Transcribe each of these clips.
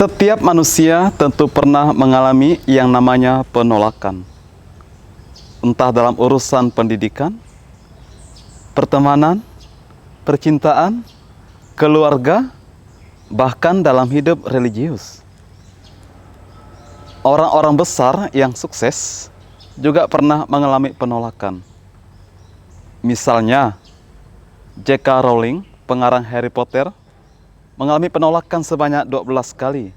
Setiap manusia tentu pernah mengalami yang namanya penolakan. Entah dalam urusan pendidikan, pertemanan, percintaan, keluarga, bahkan dalam hidup religius. Orang-orang besar yang sukses juga pernah mengalami penolakan. Misalnya, J.K. Rowling, pengarang Harry Potter, mengalami penolakan sebanyak 12 kali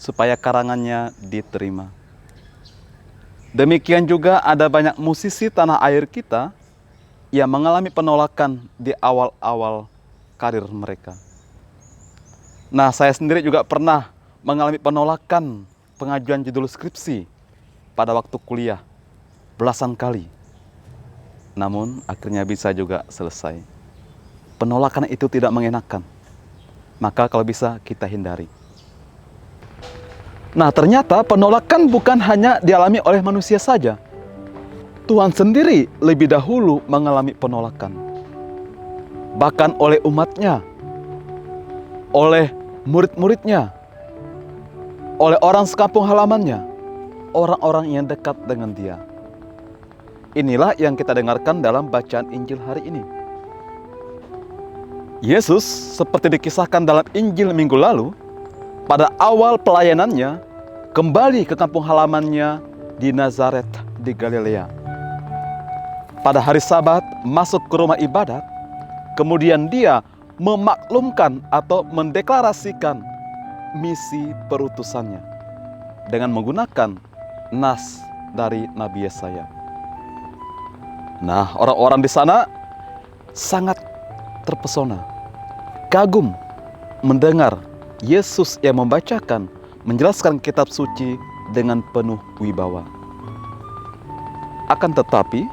supaya karangannya diterima. Demikian juga ada banyak musisi tanah air kita yang mengalami penolakan di awal-awal karir mereka. Nah, saya sendiri juga pernah mengalami penolakan pengajuan judul skripsi pada waktu kuliah belasan kali. Namun akhirnya bisa juga selesai. Penolakan itu tidak mengenakan. Maka kalau bisa kita hindari. Nah, ternyata penolakan bukan hanya dialami oleh manusia saja. Tuhan sendiri lebih dahulu mengalami penolakan. Bahkan oleh umatnya, oleh murid-muridnya, oleh orang sekampung halamannya, orang-orang yang dekat dengan dia. Inilah yang kita dengarkan dalam bacaan Injil hari ini. Yesus seperti dikisahkan dalam Injil minggu lalu, pada awal pelayanannya kembali ke kampung halamannya di Nazaret di Galilea. Pada hari Sabat masuk ke rumah ibadat, kemudian dia memaklumkan atau mendeklarasikan misi perutusannya dengan menggunakan nas dari Nabi Yesaya. Nah, orang-orang di sana sangat terpesona, kagum mendengar Yesus yang membacakan, menjelaskan kitab suci dengan penuh wibawa. Akan tetapi,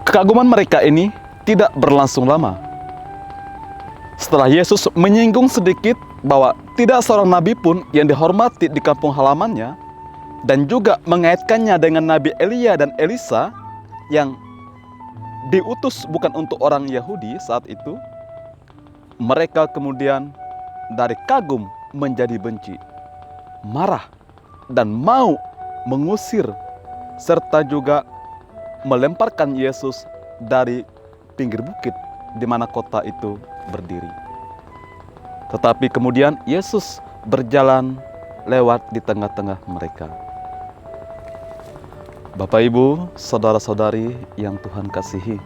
kekaguman mereka ini tidak berlangsung lama. Setelah Yesus menyinggung sedikit bahwa tidak seorang nabi pun yang dihormati di kampung halamannya, dan juga mengaitkannya dengan Nabi Elia dan Elisa yang diutus bukan untuk orang Yahudi saat itu, mereka kemudian dari kagum menjadi benci, marah, dan mau mengusir serta juga melemparkan Yesus dari pinggir bukit di mana kota itu berdiri. Tetapi kemudian Yesus berjalan lewat di tengah-tengah mereka. Bapak, Ibu, saudara-saudari yang Tuhan kasihi,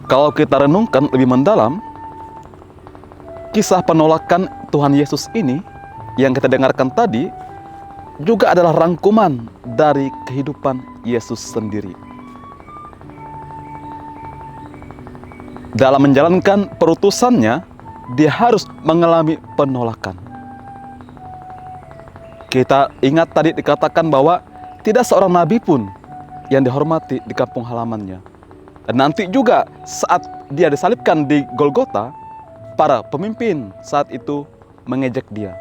kalau kita renungkan lebih mendalam, kisah penolakan Tuhan Yesus ini yang kita dengarkan tadi juga adalah rangkuman dari kehidupan Yesus sendiri. Dalam menjalankan perutusannya, dia harus mengalami penolakan. Kita ingat tadi dikatakan bahwa tidak seorang nabi pun yang dihormati di kampung halamannya. Dan nanti juga saat dia disalibkan di Golgota, para pemimpin saat itu mengejek dia.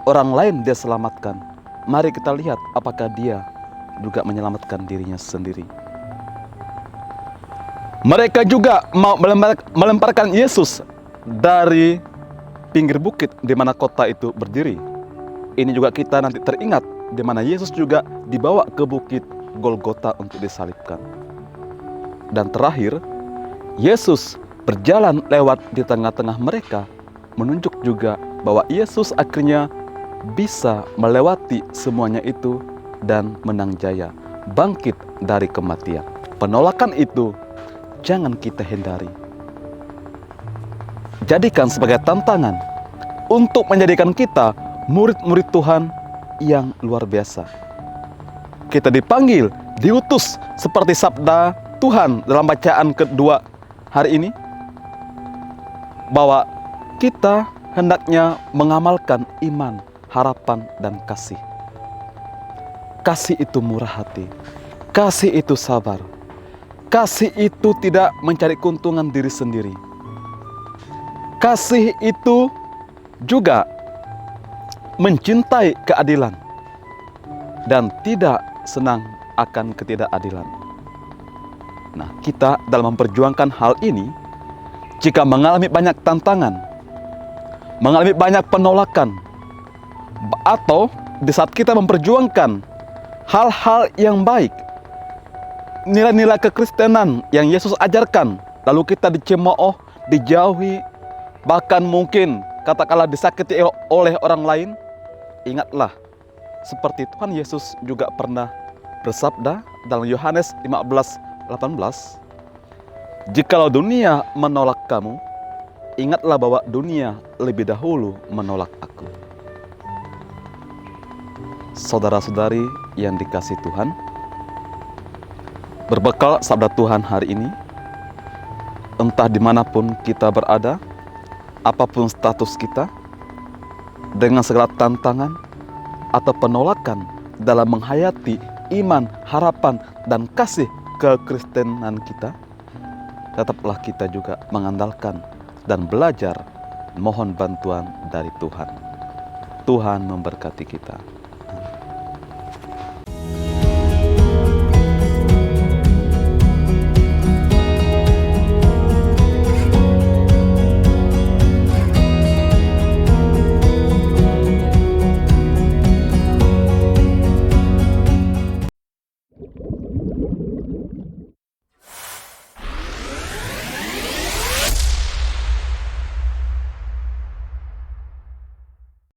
Orang lain dia selamatkan. Mari kita lihat apakah dia juga menyelamatkan dirinya sendiri. Mereka juga mau melemparkan Yesus dari pinggir bukit di mana kota itu berdiri. Ini juga kita nanti teringat di mana Yesus juga dibawa ke bukit Golgota untuk disalibkan. Dan terakhir, Yesus berjalan lewat di tengah-tengah mereka, menunjuk juga bahwa Yesus akhirnya bisa melewati semuanya itu dan menang jaya, bangkit dari kematian. Penolakan itu jangan kita hindari. Jadikan sebagai tantangan untuk menjadikan kita murid-murid Tuhan yang luar biasa. Kita dipanggil, diutus seperti sabda Tuhan dalam bacaan kedua hari ini, bahwa kita hendaknya mengamalkan iman, harapan, dan kasih. Kasih itu murah hati, kasih itu sabar, kasih itu tidak mencari keuntungan diri sendiri. Kasih itu juga mencintai keadilan dan tidak senang akan ketidakadilan. Nah, kita dalam memperjuangkan hal ini, jika mengalami banyak tantangan, mengalami banyak penolakan, atau di saat kita memperjuangkan hal-hal yang baik, nilai-nilai kekristenan yang Yesus ajarkan, lalu kita dicemooh, dijauhi, bahkan mungkin katakanlah disakiti oleh orang lain, ingatlah seperti Tuhan Yesus juga pernah bersabda dalam Yohanes 15:18, "Jikalau dunia menolak kamu, ingatlah bahwa dunia lebih dahulu menolak aku." Saudara-saudari yang dikasihi Tuhan, berbekal sabda Tuhan hari ini, entah dimanapun kita berada, apapun status kita, dengan segala tantangan atau penolakan dalam menghayati iman, harapan, dan kasih kekristenan kita, tetaplah kita juga mengandalkan dan belajar mohon bantuan dari Tuhan. Tuhan memberkati kita.